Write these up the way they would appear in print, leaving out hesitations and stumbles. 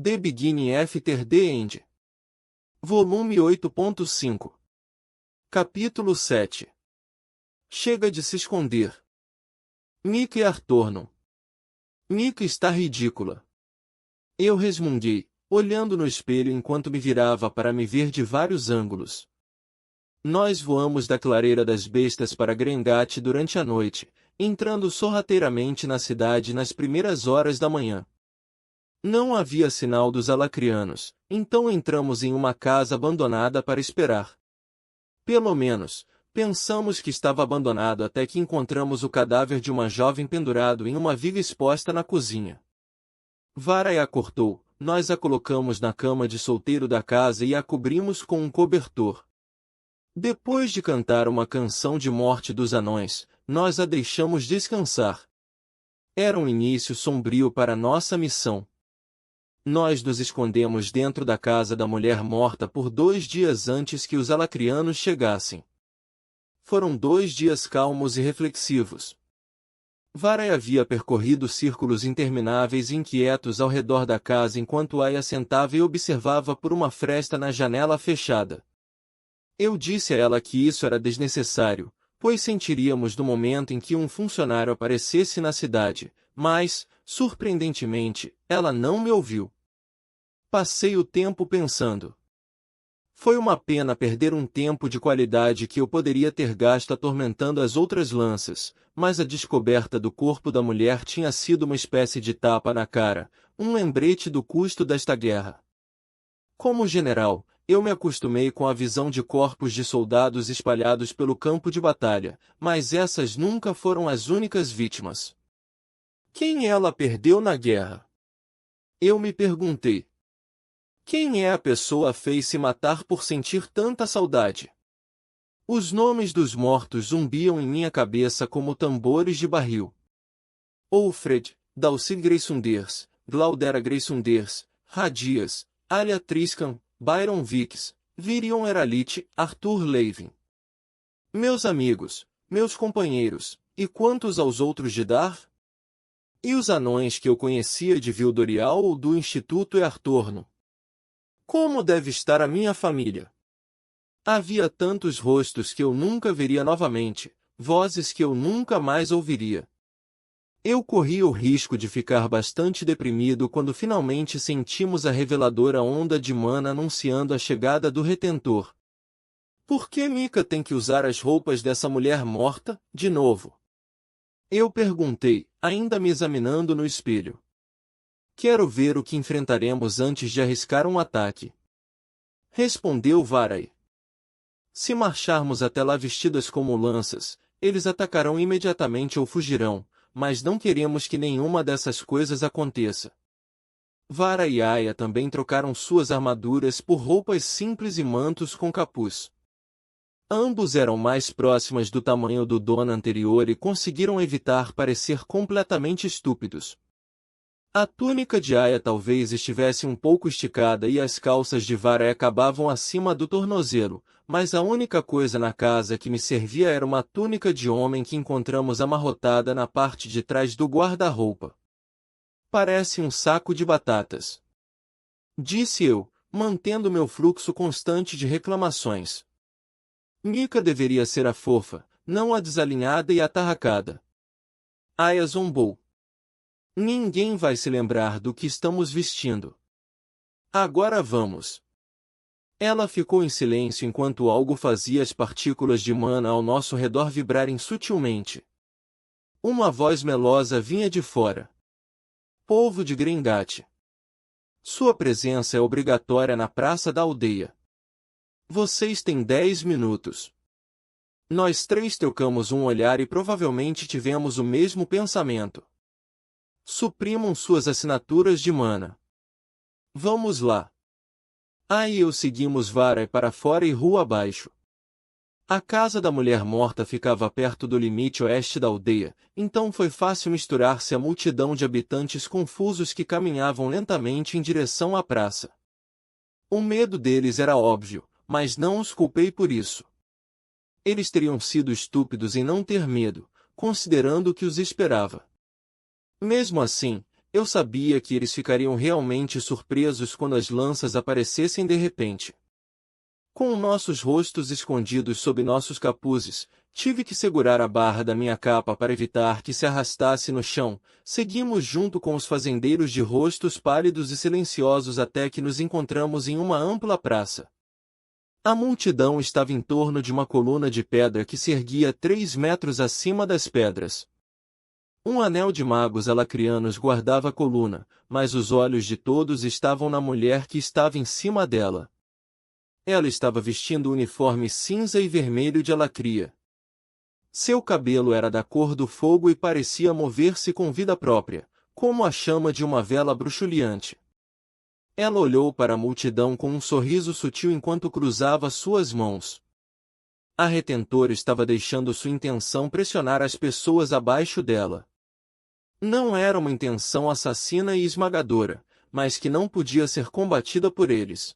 The Beginning After the End. Volume 8.5. Capítulo 7. Chega de se esconder. Mika e Arthur. Mika está ridícula. Eu resmunguei, olhando no espelho enquanto me virava para me ver de vários ângulos. Nós voamos da clareira das bestas para Grengat durante a noite, entrando sorrateiramente na cidade nas primeiras horas da manhã. Não havia sinal dos alacrianos, então entramos em uma casa abandonada para esperar. Pelo menos, pensamos que estava abandonado até que encontramos o cadáver de uma jovem pendurado em uma viga exposta na cozinha. Varai a cortou, nós a colocamos na cama de solteiro da casa e a cobrimos com um cobertor. Depois de cantar uma canção de morte dos anões, nós a deixamos descansar. Era um início sombrio para nossa missão. Nós nos escondemos dentro da casa da mulher morta por 2 dias antes que os alacrianos chegassem. Foram 2 dias calmos e reflexivos. Varai havia percorrido círculos intermináveis e inquietos ao redor da casa enquanto Aya sentava e observava por uma fresta na janela fechada. Eu disse a ela que isso era desnecessário, pois sentiríamos no momento em que um funcionário aparecesse na cidade, mas, surpreendentemente, ela não me ouviu. Passei o tempo pensando. Foi uma pena perder um tempo de qualidade que eu poderia ter gasto atormentando as outras lanças, mas a descoberta do corpo da mulher tinha sido uma espécie de tapa na cara, um lembrete do custo desta guerra. Como general, eu me acostumei com a visão de corpos de soldados espalhados pelo campo de batalha, mas essas nunca foram as únicas vítimas. Quem ela perdeu na guerra? Eu me perguntei. Quem é a pessoa a fez-se matar por sentir tanta saudade? Os nomes dos mortos zumbiam em minha cabeça como tambores de barril. Ulfred, Dalcir Greysunders, Glaudera Greysunders, Radias, Alia Triscan, Byron Vicks, Virion Eralit, Arthur Levin. Meus amigos, meus companheiros, e quantos aos outros de Dar? E os anões que eu conhecia de Vildorial ou do Instituto Earthorno? Como deve estar a minha família? Havia tantos rostos que eu nunca veria novamente, vozes que eu nunca mais ouviria. Eu corri o risco de ficar bastante deprimido quando finalmente sentimos a reveladora onda de mana anunciando a chegada do Retentor. Por que Mika tem que usar as roupas dessa mulher morta, de novo? Eu perguntei, ainda me examinando no espelho. Quero ver o que enfrentaremos antes de arriscar um ataque. Respondeu Varai. Se marcharmos até lá vestidas como lanças, eles atacarão imediatamente ou fugirão, mas não queremos que nenhuma dessas coisas aconteça. Varai e Aya também trocaram suas armaduras por roupas simples e mantos com capuz. Ambos eram mais próximas do tamanho do dono anterior e conseguiram evitar parecer completamente estúpidos. A túnica de Aya talvez estivesse um pouco esticada e as calças de Varai acabavam acima do tornozelo, mas a única coisa na casa que me servia era uma túnica de homem que encontramos amarrotada na parte de trás do guarda-roupa. Parece um saco de batatas. Disse eu, mantendo meu fluxo constante de reclamações. Mika deveria ser a fofa, não a desalinhada e atarracada. Aya zombou. Ninguém vai se lembrar do que estamos vestindo. Agora vamos. Ela ficou em silêncio enquanto algo fazia as partículas de mana ao nosso redor vibrarem sutilmente. Uma voz melosa vinha de fora. Povo de Grengat. Sua presença é obrigatória na praça da aldeia. Vocês têm 10 minutos. Nós 3 trocamos um olhar e provavelmente tivemos o mesmo pensamento. Suprimam suas assinaturas de mana. Vamos lá. Aí eu seguimos Varai para fora e rua abaixo. A casa da mulher morta ficava perto do limite oeste da aldeia, então foi fácil misturar-se à multidão de habitantes confusos que caminhavam lentamente em direção à praça. O medo deles era óbvio, mas não os culpei por isso. Eles teriam sido estúpidos em não ter medo, considerando o que os esperava. Mesmo assim, Eu sabia que eles ficariam realmente surpresos quando as lanças aparecessem de repente. Com nossos rostos escondidos sob nossos capuzes, tive que segurar a barra da minha capa para evitar que se arrastasse no chão. Seguimos junto com os fazendeiros de rostos pálidos e silenciosos até que nos encontramos em uma ampla praça. A multidão estava em torno de uma coluna de pedra que se erguia 3 metros acima das pedras. Um anel de magos alacrianos guardava a coluna, mas os olhos de todos estavam na mulher que estava em cima dela. Ela estava vestindo o uniforme cinza e vermelho de alacria. Seu cabelo era da cor do fogo e parecia mover-se com vida própria, como a chama de uma vela bruxuleante. Ela olhou para a multidão com um sorriso sutil enquanto cruzava suas mãos. A retentora estava deixando sua intenção pressionar as pessoas abaixo dela. Não era uma intenção assassina e esmagadora, mas que não podia ser combatida por eles.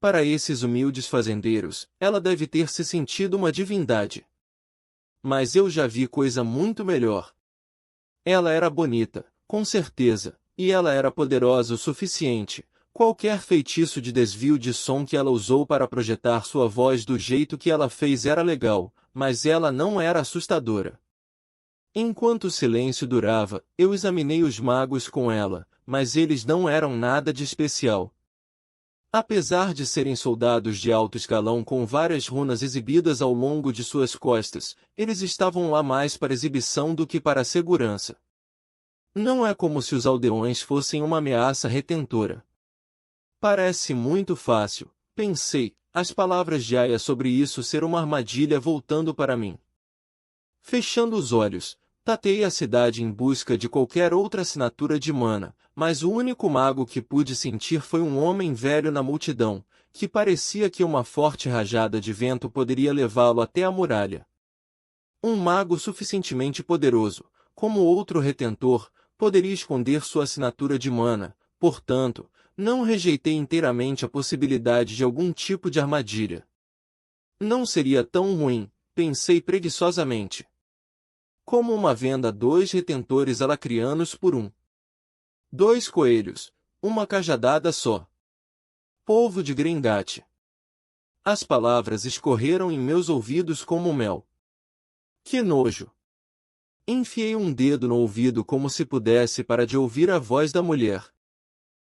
Para esses humildes fazendeiros, ela deve ter se sentido uma divindade. Mas eu já vi coisa muito melhor. Ela era bonita, com certeza, e ela era poderosa o suficiente. Qualquer feitiço de desvio de som que ela usou para projetar sua voz do jeito que ela fez era legal, mas ela não era assustadora. Enquanto o silêncio durava, eu examinei os magos com ela, mas eles não eram nada de especial. Apesar de serem soldados de alto escalão com várias runas exibidas ao longo de suas costas, eles estavam lá mais para exibição do que para segurança. Não é como se os aldeões fossem uma ameaça retentora. Parece muito fácil, pensei, as palavras de Aya sobre isso ser uma armadilha voltando para mim. Fechando os olhos, tateei a cidade em busca de qualquer outra assinatura de mana, mas o único mago que pude sentir foi um homem velho na multidão, que parecia que uma forte rajada de vento poderia levá-lo até a muralha. Um mago suficientemente poderoso, como outro retentor, poderia esconder sua assinatura de mana, portanto, não rejeitei inteiramente a possibilidade de algum tipo de armadilha. Não seria tão ruim, pensei preguiçosamente. Como uma venda 2 retentores alacrianos por 2 coelhos, uma cajadada só. Polvo de Gringate. As palavras escorreram em meus ouvidos como mel. Que nojo! Enfiei um dedo no ouvido como se pudesse para de ouvir a voz da mulher.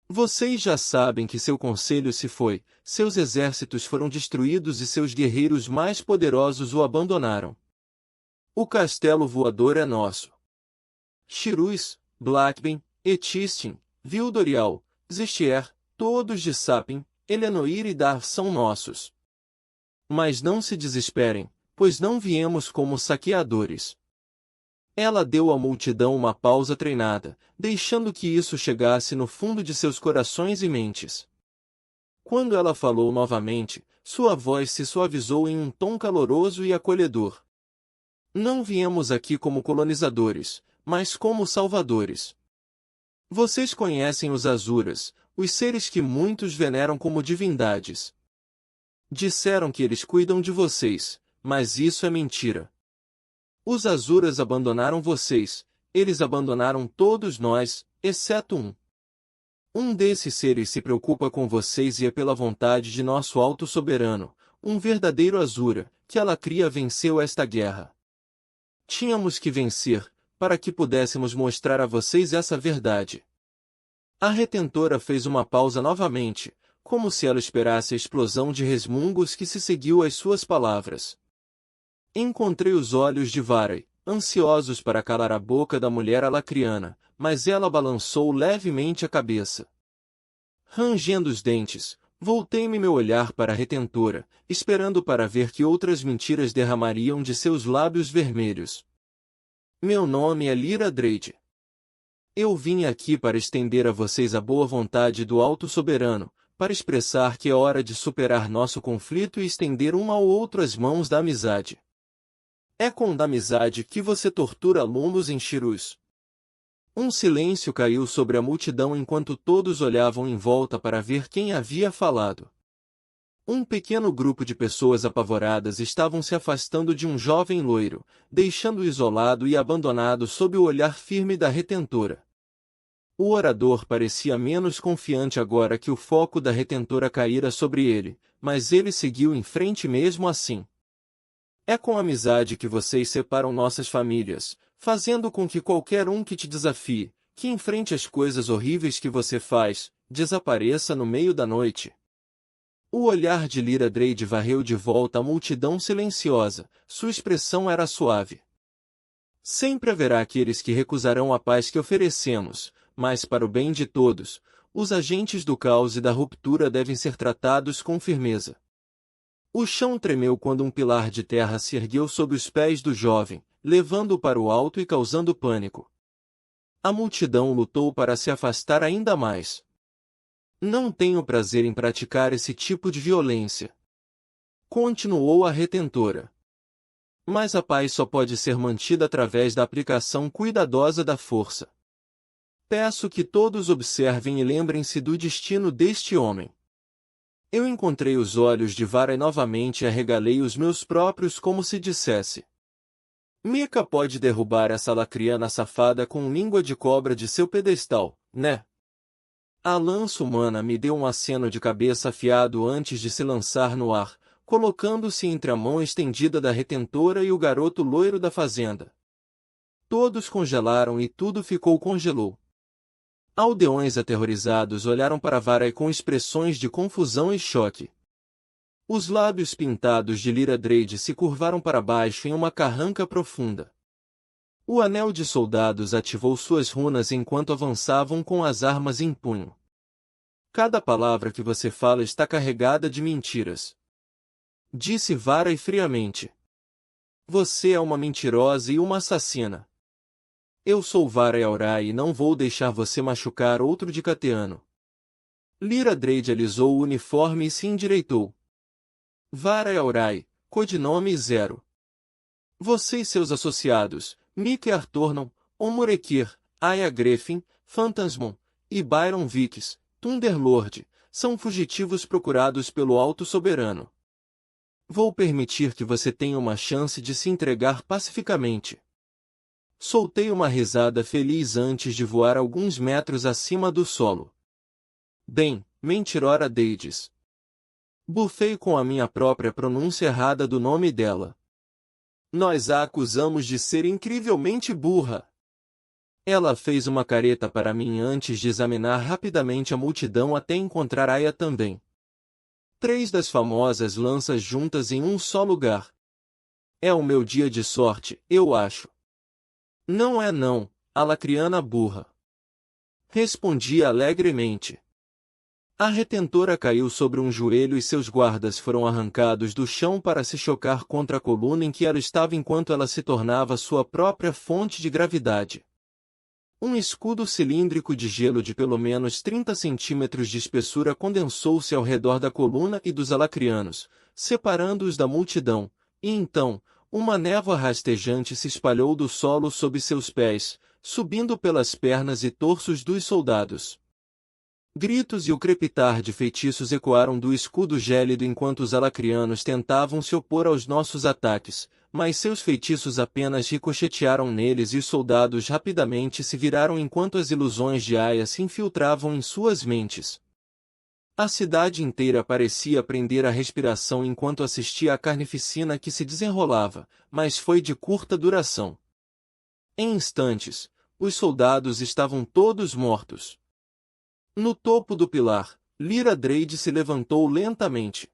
Vocês já sabem que seu conselho se foi, seus exércitos foram destruídos e seus guerreiros mais poderosos o abandonaram. O castelo voador é nosso. Shirus, Blackben, Etistin, Vildorial, Zestier, todos de Sapin, Elenoir e Dar são nossos. Mas não se desesperem, pois não viemos como saqueadores. Ela deu à multidão uma pausa treinada, deixando que isso chegasse no fundo de seus corações e mentes. Quando ela falou novamente, sua voz se suavizou em um tom caloroso e acolhedor. Não viemos aqui como colonizadores, mas como salvadores. Vocês conhecem os Azuras, os seres que muitos veneram como divindades. Disseram que eles cuidam de vocês, mas isso é mentira. Os Azuras abandonaram vocês, eles abandonaram todos nós, exceto um. Um desses seres se preocupa com vocês e é pela vontade de nosso alto soberano, um verdadeiro Azura, que Alacria venceu esta guerra. Tínhamos que vencer, para que pudéssemos mostrar a vocês essa verdade. A retentora fez uma pausa novamente, como se ela esperasse a explosão de resmungos que se seguiu às suas palavras. Encontrei os olhos de Varai, ansiosos para calar a boca da mulher alacriana, mas ela balançou levemente a cabeça. Rangendo os dentes, voltei-me meu olhar para a retentora, esperando para ver que outras mentiras derramariam de seus lábios vermelhos. Meu nome é Lyra Drade. Eu vim aqui para estender a vocês a boa vontade do Alto Soberano, para expressar que é hora de superar nosso conflito e estender um ao outro as mãos da amizade. É com da amizade que você tortura alunos em Shirus. Um silêncio caiu sobre a multidão enquanto todos olhavam em volta para ver quem havia falado. Um pequeno grupo de pessoas apavoradas estavam se afastando de um jovem loiro, deixando-o isolado e abandonado sob o olhar firme da retentora. O orador parecia menos confiante agora que o foco da retentora caíra sobre ele, mas ele seguiu em frente mesmo assim. É com amizade que vocês separam nossas famílias, fazendo com que qualquer um que te desafie, que enfrente as coisas horríveis que você faz, desapareça no meio da noite. O olhar de Lyra Drade varreu de volta a multidão silenciosa, sua expressão era suave. Sempre haverá aqueles que recusarão a paz que oferecemos, mas para o bem de todos, os agentes do caos e da ruptura devem ser tratados com firmeza. O chão tremeu quando um pilar de terra se ergueu sob os pés do jovem, levando-o para o alto e causando pânico. A multidão lutou para se afastar ainda mais. Não tenho prazer em praticar esse tipo de violência. Continuou a retentora. Mas a paz só pode ser mantida através da aplicação cuidadosa da força. Peço que todos observem e lembrem-se do destino deste homem. Eu encontrei os olhos de Vara e novamente arregalei os meus próprios como se dissesse: Mika pode derrubar essa lacriana safada com língua de cobra de seu pedestal, né? A lança humana me deu um aceno de cabeça afiado antes de se lançar no ar, colocando-se entre a mão estendida da retentora e o garoto loiro da fazenda. Todos congelaram e tudo congelou. Aldeões aterrorizados olharam para Vara com expressões de confusão e choque. Os lábios pintados de Lyra Drade se curvaram para baixo em uma carranca profunda. O anel de soldados ativou suas runas enquanto avançavam com as armas em punho. Cada palavra que você fala está carregada de mentiras. Disse Vara friamente. Você é uma mentirosa e uma assassina. Eu sou Vara Yaorai e não vou deixar você machucar outro Dicateano. Lyra Drade alisou o uniforme e se endireitou. Vara Yaorai, codinome 0. Você e seus associados, Mika Artornon, Omurekir, Aya Griffin, Phantasmon e Byron Vicks, Thunderlord, são fugitivos procurados pelo Alto Soberano. Vou permitir que você tenha uma chance de se entregar pacificamente. Soltei uma risada feliz antes de voar alguns metros acima do solo. Bem, mentirora Deides. Bufei com a minha própria pronúncia errada do nome dela. Nós a acusamos de ser incrivelmente burra. Ela fez uma careta para mim antes de examinar rapidamente a multidão até encontrar Aya também. 3 das famosas lanças juntas em um só lugar. É o meu dia de sorte, eu acho. Não é não, a lacriana burra. Respondi alegremente. A retentora caiu sobre um joelho e seus guardas foram arrancados do chão para se chocar contra a coluna em que ela estava enquanto ela se tornava sua própria fonte de gravidade. Um escudo cilíndrico de gelo de pelo menos 30 centímetros de espessura condensou-se ao redor da coluna e dos alacrianos, separando-os da multidão, e então, uma névoa rastejante se espalhou do solo sob seus pés, subindo pelas pernas e torsos dos soldados. Gritos e o crepitar de feitiços ecoaram do escudo gélido enquanto os alacrianos tentavam se opor aos nossos ataques, mas seus feitiços apenas ricochetearam neles e os soldados rapidamente se viraram enquanto as ilusões de Aya se infiltravam em suas mentes. A cidade inteira parecia prender a respiração enquanto assistia à carnificina que se desenrolava, mas foi de curta duração. Em instantes, os soldados estavam todos mortos. No topo do pilar, Lyra Drade se levantou lentamente.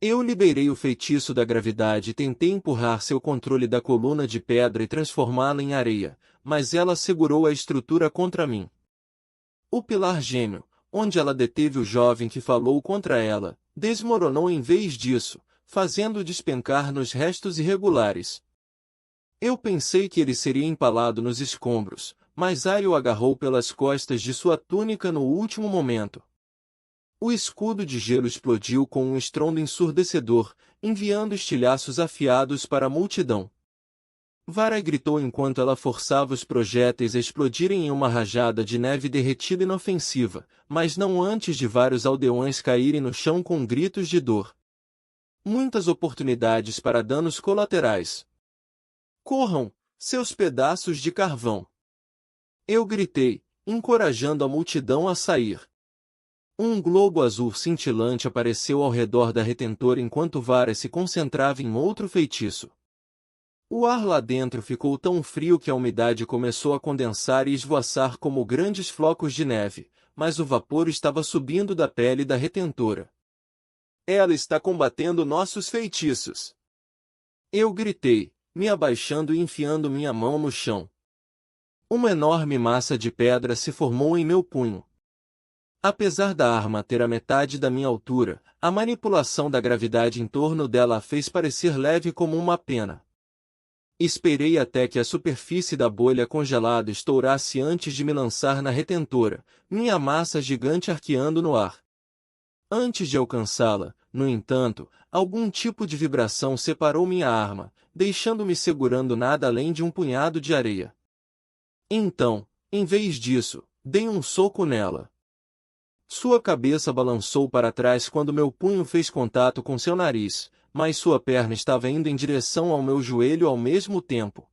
Eu liberei o feitiço da gravidade e tentei empurrar seu controle da coluna de pedra e transformá-la em areia, mas ela segurou a estrutura contra mim. O pilar gêmeo, onde ela deteve o jovem que falou contra ela, desmoronou em vez disso, fazendo-o despencar nos restos irregulares. Eu pensei que ele seria empalado nos escombros, mas Aya o agarrou pelas costas de sua túnica no último momento. O escudo de gelo explodiu com um estrondo ensurdecedor, enviando estilhaços afiados para a multidão. Vara gritou enquanto ela forçava os projéteis a explodirem em uma rajada de neve derretida inofensiva, mas não antes de vários aldeões caírem no chão com gritos de dor. Muitas oportunidades para danos colaterais. Corram, seus pedaços de carvão! Eu gritei, encorajando a multidão a sair. Um globo azul cintilante apareceu ao redor da retentora enquanto Varys se concentrava em outro feitiço. O ar lá dentro ficou tão frio que a umidade começou a condensar e esvoaçar como grandes flocos de neve, mas o vapor estava subindo da pele da retentora. Ela está combatendo nossos feitiços. Eu gritei, me abaixando e enfiando minha mão no chão. Uma enorme massa de pedra se formou em meu punho. Apesar da arma ter a metade da minha altura, a manipulação da gravidade em torno dela a fez parecer leve como uma pena. Esperei até que a superfície da bolha congelada estourasse antes de me lançar na retentora, minha massa gigante arqueando no ar. Antes de alcançá-la, no entanto, algum tipo de vibração separou minha arma, deixando-me segurando nada além de um punhado de areia. Então, em vez disso, dei um soco nela. Sua cabeça balançou para trás quando meu punho fez contato com seu nariz, mas sua perna estava indo em direção ao meu joelho ao mesmo tempo.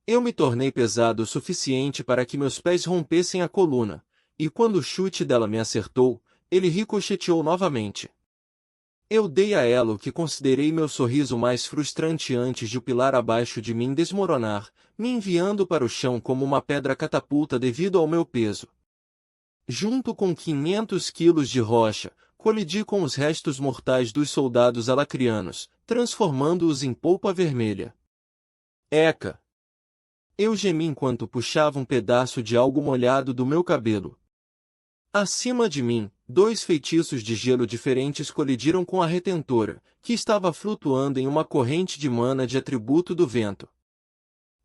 Eu me tornei pesado o suficiente para que meus pés rompessem a coluna, e quando o chute dela me acertou, ele ricocheteou novamente. Eu dei a ela o que considerei meu sorriso mais frustrante antes de o pilar abaixo de mim desmoronar, me enviando para o chão como uma pedra catapulta devido ao meu peso. Junto com 500 quilos de rocha, colidi com os restos mortais dos soldados alacrianos, transformando-os em polpa vermelha. Eca! Eu gemi enquanto puxava um pedaço de algo molhado do meu cabelo. Acima de mim, 2 feitiços de gelo diferentes colidiram com a retentora, que estava flutuando em uma corrente de mana de atributo do vento.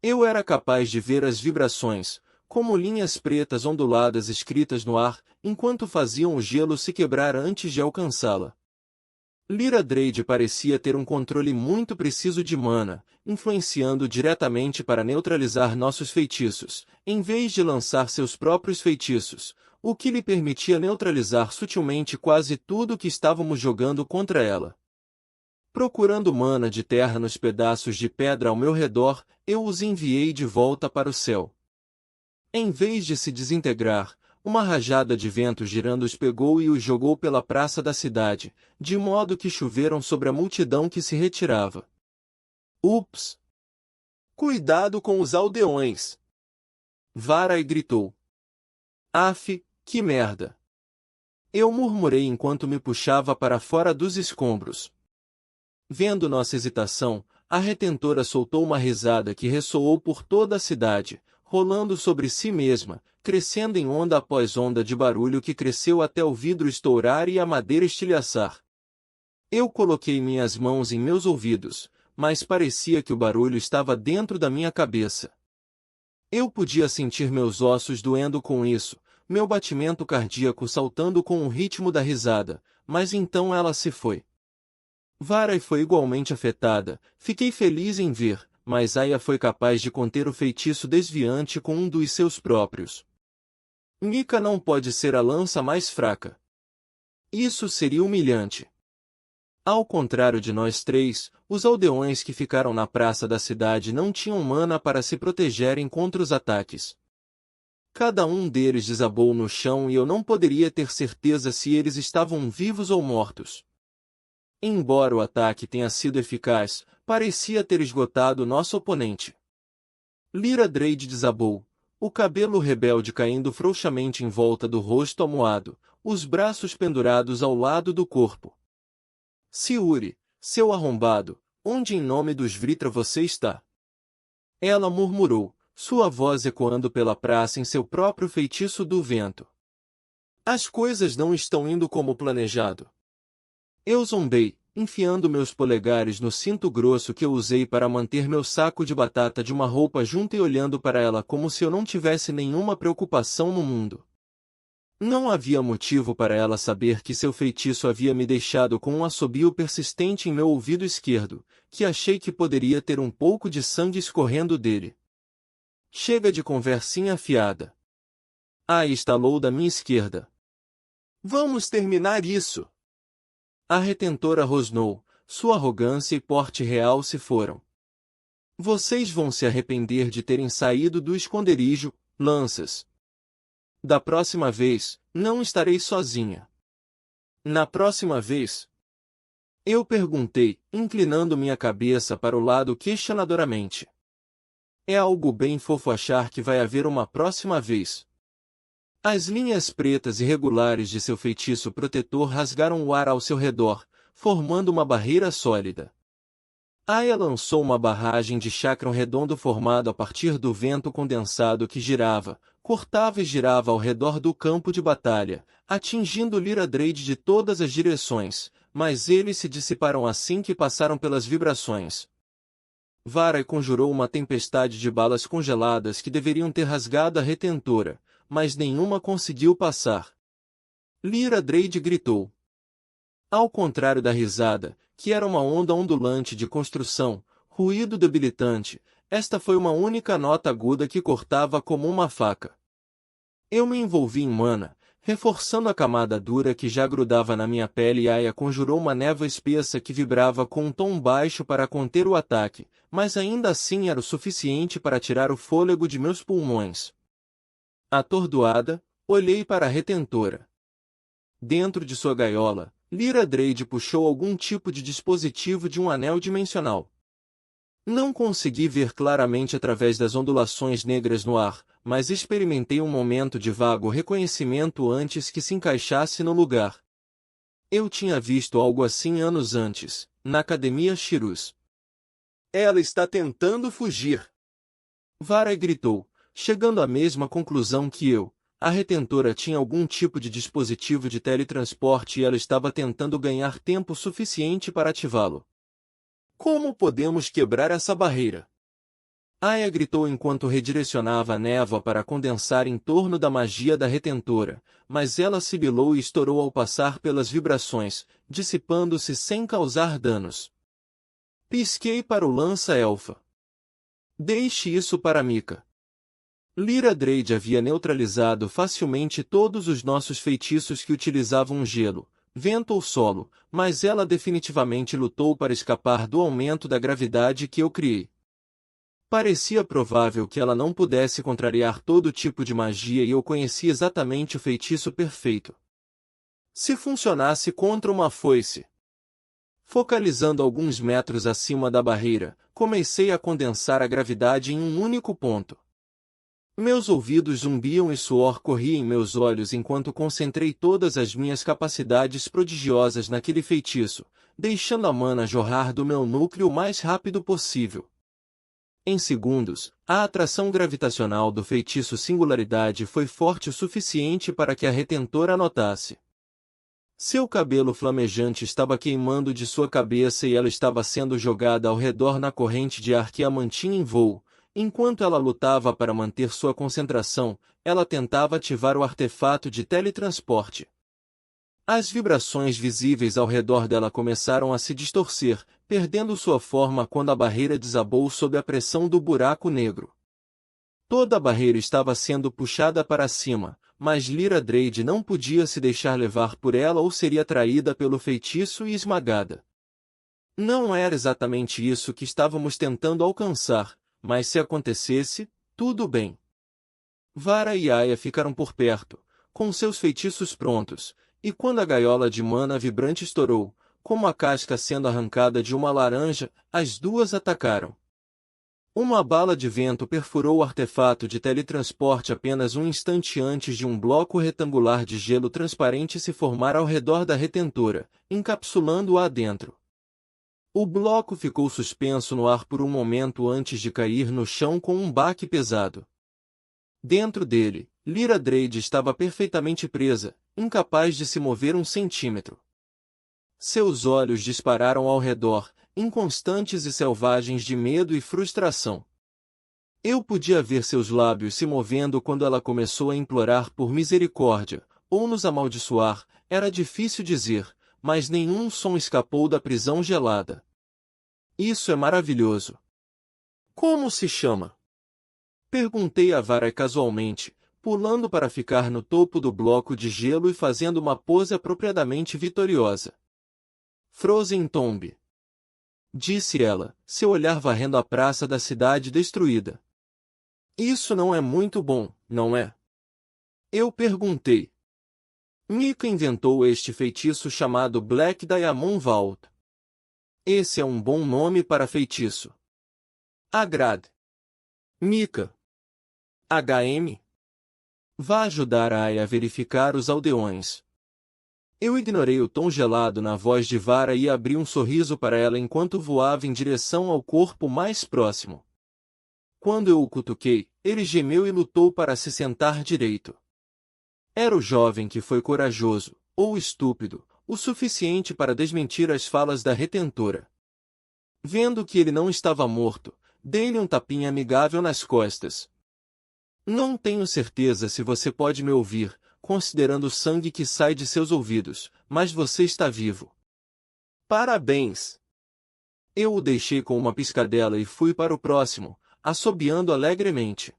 Eu era capaz de ver as vibrações, como linhas pretas onduladas escritas no ar, enquanto faziam o gelo se quebrar antes de alcançá-la. Lyra Drade parecia ter um controle muito preciso de mana, influenciando diretamente para neutralizar nossos feitiços, em vez de lançar seus próprios feitiços, o que lhe permitia neutralizar sutilmente quase tudo que estávamos jogando contra ela. Procurando mana de terra nos pedaços de pedra ao meu redor, eu os enviei de volta para o céu. Em vez de se desintegrar, uma rajada de vento girando os pegou e os jogou pela praça da cidade, de modo que choveram sobre a multidão que se retirava. Ups! Cuidado com os aldeões! Varys gritou. Aff, que merda! Eu murmurei enquanto me puxava para fora dos escombros. Vendo nossa hesitação, a retentora soltou uma risada que ressoou por toda a cidade, rolando sobre si mesma, crescendo em onda após onda de barulho que cresceu até o vidro estourar e a madeira estilhaçar. Eu coloquei minhas mãos em meus ouvidos, mas parecia que o barulho estava dentro da minha cabeça. Eu podia sentir meus ossos doendo com isso, meu batimento cardíaco saltando com o ritmo da risada, mas então ela se foi. Varys foi igualmente afetada, fiquei feliz em ver, mas Arya foi capaz de conter o feitiço desviante com um dos seus próprios. Mika não pode ser a lança mais fraca. Isso seria humilhante. Ao contrário de nós três, os aldeões que ficaram na praça da cidade não tinham mana para se protegerem contra os ataques. Cada um deles desabou no chão e eu não poderia ter certeza se eles estavam vivos ou mortos. Embora o ataque tenha sido eficaz, parecia ter esgotado nosso oponente. Lyra Drade desabou, o cabelo rebelde caindo frouxamente em volta do rosto amuado, os braços pendurados ao lado do corpo. Siuri, seu arrombado, onde em nome dos Vritra você está? Ela murmurou, sua voz ecoando pela praça em seu próprio feitiço do vento. As coisas não estão indo como planejado. Eu zombei, enfiando meus polegares no cinto grosso que eu usei para manter meu saco de batata de uma roupa junto e olhando para ela como se eu não tivesse nenhuma preocupação no mundo. Não havia motivo para ela saber que seu feitiço havia me deixado com um assobio persistente em meu ouvido esquerdo, que achei que poderia ter um pouco de sangue escorrendo dele. Chega de conversinha fiada. Estalou da minha esquerda. Vamos terminar isso! A retentora rosnou, sua arrogância e porte real se foram. Vocês vão se arrepender de terem saído do esconderijo, lanças. Da próxima vez, não estarei sozinha. Na próxima vez? Eu perguntei, inclinando minha cabeça para o lado questionadoramente. É algo bem fofo achar que vai haver uma próxima vez. As linhas pretas irregulares de seu feitiço protetor rasgaram o ar ao seu redor, formando uma barreira sólida. Aya lançou uma barragem de chakram redondo formado a partir do vento condensado que girava, cortava e girava ao redor do campo de batalha, atingindo Lyra-Drade de todas as direções, mas eles se dissiparam assim que passaram pelas vibrações. Varai conjurou uma tempestade de balas congeladas que deveriam ter rasgado a retentora, mas nenhuma conseguiu passar. Lyra-Drade gritou. Ao contrário da risada, que era uma onda ondulante de construção, ruído debilitante, esta foi uma única nota aguda que cortava como uma faca. Eu me envolvi em mana, reforçando a camada dura que já grudava na minha pele e Aya conjurou uma névoa espessa que vibrava com um tom baixo para conter o ataque, mas ainda assim era o suficiente para tirar o fôlego de meus pulmões. Atordoada, olhei para a retentora. Dentro de sua gaiola, Lyra-Drade puxou algum tipo de dispositivo de um anel dimensional. Não consegui ver claramente através das ondulações negras no ar, mas experimentei um momento de vago reconhecimento antes que se encaixasse no lugar. Eu tinha visto algo assim anos antes, na Academia Shirus. Ela está tentando fugir! Varai gritou, chegando à mesma conclusão que eu. A retentora tinha algum tipo de dispositivo de teletransporte e ela estava tentando ganhar tempo suficiente para ativá-lo. Como podemos quebrar essa barreira? Aya gritou enquanto redirecionava a névoa para condensar em torno da magia da retentora, mas ela sibilou e estourou ao passar pelas vibrações, dissipando-se sem causar danos. Pisquei para o lança-elfa. Deixe isso para Mika. Lyra-Drade havia neutralizado facilmente todos os nossos feitiços que utilizavam gelo, vento ou solo, mas ela definitivamente lutou para escapar do aumento da gravidade que eu criei. Parecia provável que ela não pudesse contrariar todo tipo de magia e eu conhecia exatamente o feitiço perfeito. Se funcionasse contra uma foice. Focalizando alguns metros acima da barreira, comecei a condensar a gravidade em um único ponto. Meus ouvidos zumbiam e suor corria em meus olhos enquanto concentrei todas as minhas capacidades prodigiosas naquele feitiço, deixando a mana jorrar do meu núcleo o mais rápido possível. Em segundos, a atração gravitacional do feitiço Singularidade foi forte o suficiente para que a retentora notasse. Seu cabelo flamejante estava queimando de sua cabeça e ela estava sendo jogada ao redor na corrente de ar que a mantinha em voo. Enquanto ela lutava para manter sua concentração, ela tentava ativar o artefato de teletransporte. As vibrações visíveis ao redor dela começaram a se distorcer, perdendo sua forma quando a barreira desabou sob a pressão do buraco negro. Toda a barreira estava sendo puxada para cima, mas Lyra-Drade não podia se deixar levar por ela ou seria atraída pelo feitiço e esmagada. Não era exatamente isso que estávamos tentando alcançar, mas se acontecesse, tudo bem. Varai e Aya ficaram por perto, com seus feitiços prontos, e quando a gaiola de mana vibrante estourou, como a casca sendo arrancada de uma laranja, as duas atacaram. Uma bala de vento perfurou o artefato de teletransporte apenas um instante antes de um bloco retangular de gelo transparente se formar ao redor da retentora, encapsulando-a dentro. O bloco ficou suspenso no ar por um momento antes de cair no chão com um baque pesado. Dentro dele, Lyra-Drade estava perfeitamente presa, incapaz de se mover um centímetro. Seus olhos dispararam ao redor, inconstantes e selvagens de medo e frustração. Eu podia ver seus lábios se movendo quando ela começou a implorar por misericórdia, ou nos amaldiçoar, era difícil dizer, mas nenhum som escapou da prisão gelada. Isso é maravilhoso. Como se chama? Perguntei a Varai casualmente, pulando para ficar no topo do bloco de gelo e fazendo uma pose apropriadamente vitoriosa. Frozen Tomb. Disse ela, seu olhar varrendo a praça da cidade destruída. Isso não é muito bom, não é? Eu perguntei. Mika inventou este feitiço chamado Black Diamond Vault. Esse é um bom nome para feitiço. Agrade. Mika. HM. Vá ajudar a Aya a verificar os aldeões. Eu ignorei o tom gelado na voz de Vara e abri um sorriso para ela enquanto voava em direção ao corpo mais próximo. Quando eu o cutuquei, ele gemeu e lutou para se sentar direito. Era o jovem que foi corajoso, ou estúpido, o suficiente para desmentir as falas da retentora. Vendo que ele não estava morto, dei-lhe um tapinha amigável nas costas. Não tenho certeza se você pode me ouvir, considerando o sangue que sai de seus ouvidos, mas você está vivo. Parabéns! Eu o deixei com uma piscadela e fui para o próximo, assobiando alegremente.